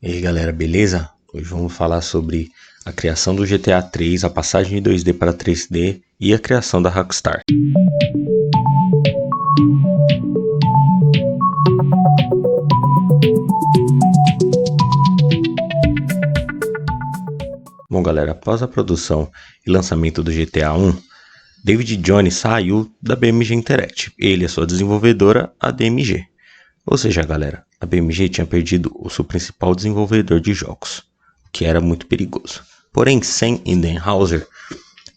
E aí galera, beleza? Hoje vamos falar sobre a criação do GTA 3, a passagem de 2D para 3D e a criação da Rockstar. Bom galera, após a produção e lançamento do GTA 1, David Jones saiu da BMG Interactive, ele e a sua desenvolvedora, a DMG. Ou seja galera, a BMG tinha perdido o seu principal desenvolvedor de jogos, o que era muito perigoso. Porém, Sam e Dan Houser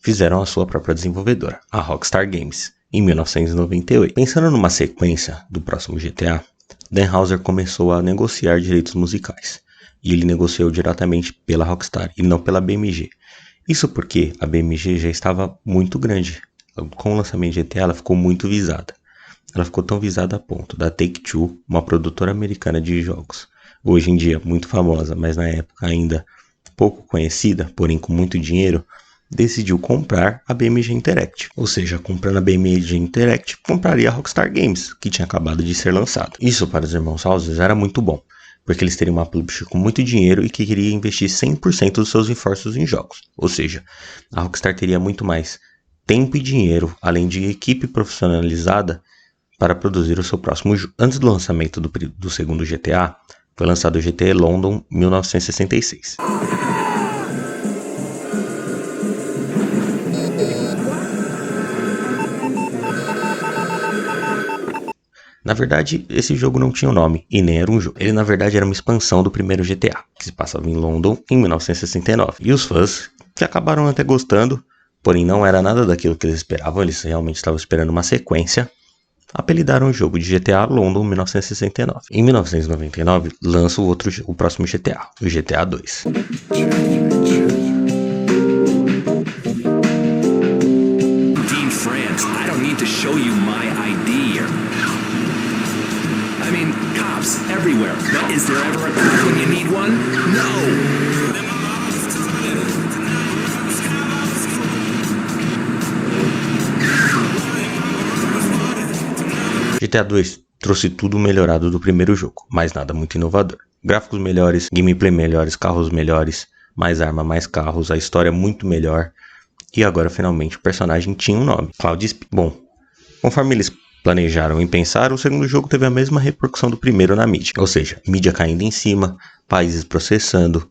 fizeram a sua própria desenvolvedora, a Rockstar Games, em 1998. Pensando numa sequência do próximo GTA, Dan Houser começou a negociar direitos musicais, e ele negociou diretamente pela Rockstar e não pela BMG. Isso porque a BMG já estava muito grande. Com o lançamento de GTA ela ficou muito visada. Ela ficou tão visada a ponto da Take-Two, uma produtora americana de jogos, hoje em dia muito famosa, mas na época ainda pouco conhecida, porém com muito dinheiro, decidiu comprar a BMG Interactive. Ou seja, comprando a BMG Interactive, compraria a Rockstar Games, que tinha acabado de ser lançado. Isso para os irmãos Houser era muito bom, porque eles teriam uma publisher com muito dinheiro e que queria investir 100% dos seus esforços em jogos. Ou seja, a Rockstar teria muito mais tempo e dinheiro, além de equipe profissionalizada, para produzir o seu próximo jogo. Antes do lançamento do segundo GTA, foi lançado o GTA London 1966. Na verdade, esse jogo não tinha um nome e nem era um jogo. Ele na verdade era uma expansão do primeiro GTA, que se passava em London em 1969. E os fãs, que acabaram até gostando, porém não era nada daquilo que eles esperavam, eles realmente estavam esperando uma sequência, apelidaram o jogo de GTA London 1969. Em 1999, lança o próximo GTA, o GTA 2. Dean France, I don't need to show you my ID here. I mean, cops everywhere. But is there ever a cop when you need one? No! GTA 2 trouxe tudo melhorado do primeiro jogo, mas nada muito inovador. Gráficos melhores, gameplay melhores, carros melhores, mais arma, mais carros, a história muito melhor. E agora finalmente o personagem tinha um nome, Cloud Speed. Bom, conforme eles planejaram e pensaram, o segundo jogo teve a mesma repercussão do primeiro na mídia. Ou seja, mídia caindo em cima, países processando,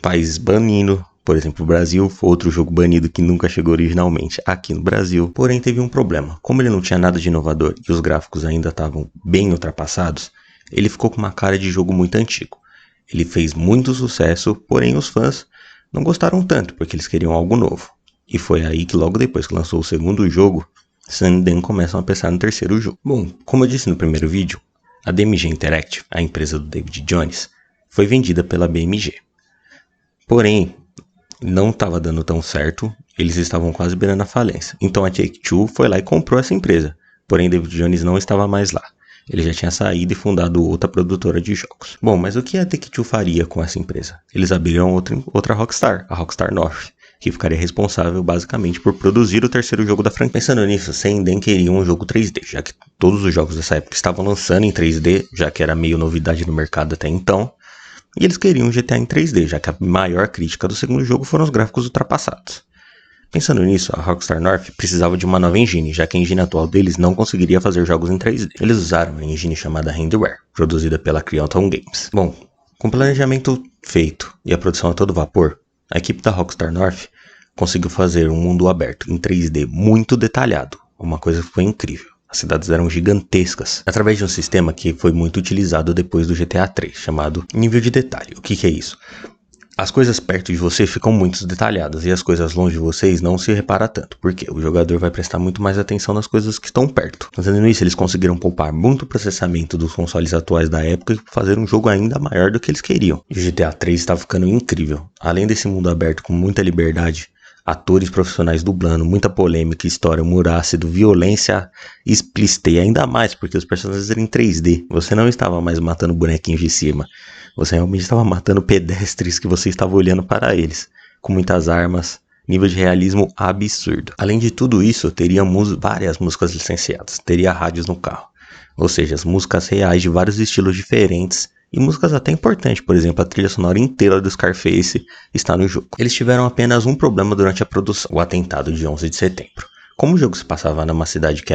países banindo. Por exemplo, o Brasil foi outro jogo banido que nunca chegou originalmente aqui no Brasil. Porém, teve um problema. Como ele não tinha nada de inovador e os gráficos ainda estavam bem ultrapassados, ele ficou com uma cara de jogo muito antigo. Ele fez muito sucesso, porém os fãs não gostaram tanto, porque eles queriam algo novo. E foi aí que logo depois que lançou o segundo jogo, Sam e Dan começam a pensar no terceiro jogo. Bom, como eu disse no primeiro vídeo, a DMG Interactive, a empresa do David Jones, foi vendida pela BMG. Porém, não estava dando tão certo, eles estavam quase beirando a falência. Então a Take-Two foi lá e comprou essa empresa. Porém, David Jones não estava mais lá. Ele já tinha saído e fundado outra produtora de jogos. Bom, mas o que a Take-Two faria com essa empresa? Eles abriram outra Rockstar, a Rockstar North, que ficaria responsável basicamente por produzir o terceiro jogo da franquia. Pensando nisso, Sam e Dan queriam um jogo 3D, já que todos os jogos dessa época estavam lançando em 3D, já que era meio novidade no mercado até então. E eles queriam um GTA em 3D, já que a maior crítica do segundo jogo foram os gráficos ultrapassados. Pensando nisso, a Rockstar North precisava de uma nova engine, já que a engine atual deles não conseguiria fazer jogos em 3D. Eles usaram a engine chamada Handiware, produzida pela Creaton Games. Bom, com o planejamento feito e a produção a todo vapor, a equipe da Rockstar North conseguiu fazer um mundo aberto em 3D muito detalhado, uma coisa que foi incrível. As cidades eram gigantescas, através de um sistema que foi muito utilizado depois do GTA 3, chamado nível de detalhe. O que é isso? As coisas perto de você ficam muito detalhadas e as coisas longe de vocês não se repara tanto, porque o jogador vai prestar muito mais atenção nas coisas que estão perto. Fazendo isso, eles conseguiram poupar muito processamento dos consoles atuais da época e fazer um jogo ainda maior do que eles queriam. E o GTA 3 está ficando incrível. Além desse mundo aberto com muita liberdade, atores profissionais dublando, muita polêmica, história, humor ácido, violência explícita e ainda mais porque os personagens eram em 3D. Você não estava mais matando bonequinhos de cima. Você realmente estava matando pedestres que você estava olhando para eles. Com muitas armas, nível de realismo absurdo. Além de tudo isso, teria várias músicas licenciadas. Teria rádios no carro. Ou seja, as músicas reais de vários estilos diferentes E músicas até importantes, por exemplo, a trilha sonora inteira do Scarface está no jogo. Eles tiveram apenas um problema durante a produção, o atentado de 11 de setembro. Como o jogo se passava numa cidade que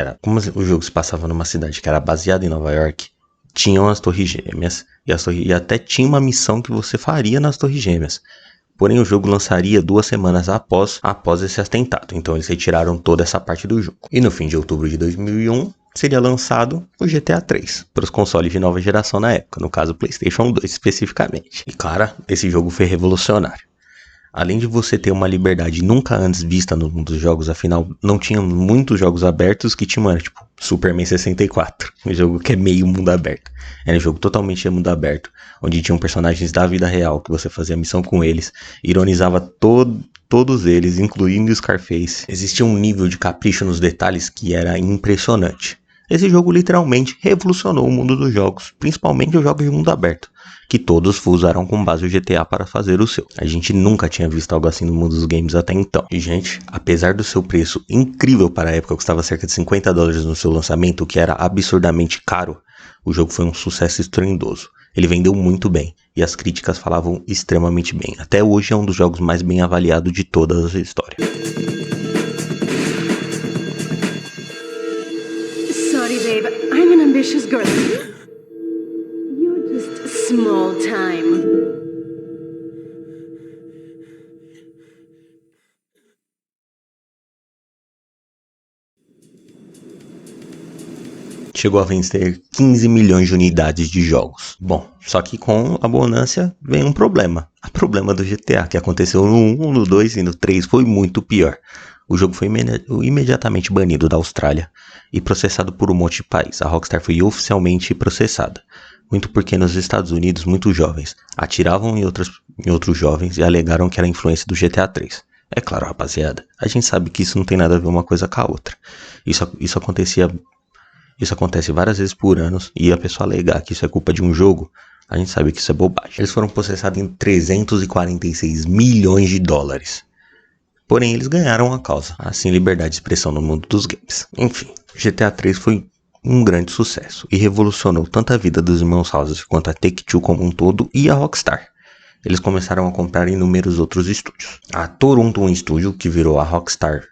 era baseada em Nova York, tinham as Torres Gêmeas e até tinha uma missão que você faria nas Torres Gêmeas. Porém, o jogo lançaria 2 semanas após esse atentado, então eles retiraram toda essa parte do jogo. E no fim de outubro de 2001, seria lançado o GTA 3 para os consoles de nova geração na época, no caso o PlayStation 2 especificamente. E cara, esse jogo foi revolucionário. Além de você ter uma liberdade nunca antes vista no mundo dos jogos, afinal não tinha muitos jogos abertos que tinham, tipo Superman 64, um jogo que é meio mundo aberto. Era um jogo totalmente mundo aberto, onde tinham personagens da vida real, que você fazia missão com eles, ironizava todos eles, incluindo o Scarface. Existia um nível de capricho nos detalhes que era impressionante. Esse jogo literalmente revolucionou o mundo dos jogos, principalmente os jogos de mundo aberto, que todos usaram com base o GTA para fazer o seu. A gente nunca tinha visto algo assim no mundo dos games até então. E gente, apesar do seu preço incrível para a época, custava cerca de $50 no seu lançamento, o que era absurdamente caro, o jogo foi um sucesso estrondoso. Ele vendeu muito bem, e as críticas falavam extremamente bem. Até hoje é um dos jogos mais bem avaliados de toda a história. Sorry, babe. I'm an ambitious girl. You're just small time. Chegou a vencer 15 milhões de unidades de jogos. Bom, só que com a bonança vem um problema. O problema do GTA, que aconteceu no 1, no 2 e no 3, foi muito pior. O jogo foi imediatamente banido da Austrália e processado por um monte de país. A Rockstar foi oficialmente processada. Muito porque nos Estados Unidos, muitos jovens atiravam em outros jovens e alegaram que era influência do GTA 3. É claro, rapaziada, a gente sabe que isso não tem nada a ver uma coisa com a outra. Isso acontece várias vezes por ano, e a pessoa alegar que isso é culpa de um jogo, a gente sabe que isso é bobagem. Eles foram processados em 346 milhões de dólares. Porém, eles ganharam a causa. Assim, liberdade de expressão no mundo dos games. Enfim, GTA 3 foi um grande sucesso e revolucionou tanto a vida dos irmãos Houses quanto a Take-Two como um todo e a Rockstar. Eles começaram a comprar inúmeros outros estúdios. A Toronto Studio, que virou a Rockstar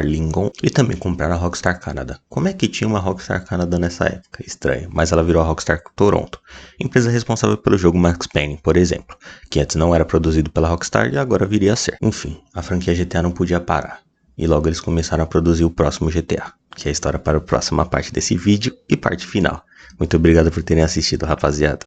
Lincoln, e também compraram a Rockstar Canada. Como é que tinha uma Rockstar Canada nessa época? Estranho, mas ela virou a Rockstar Toronto, empresa responsável pelo jogo Max Payne, por exemplo, que antes não era produzido pela Rockstar e agora viria a ser. Enfim, a franquia GTA não podia parar, e logo eles começaram a produzir o próximo GTA, que é a história para a próxima parte desse vídeo e parte final. Muito obrigado por terem assistido, rapaziada.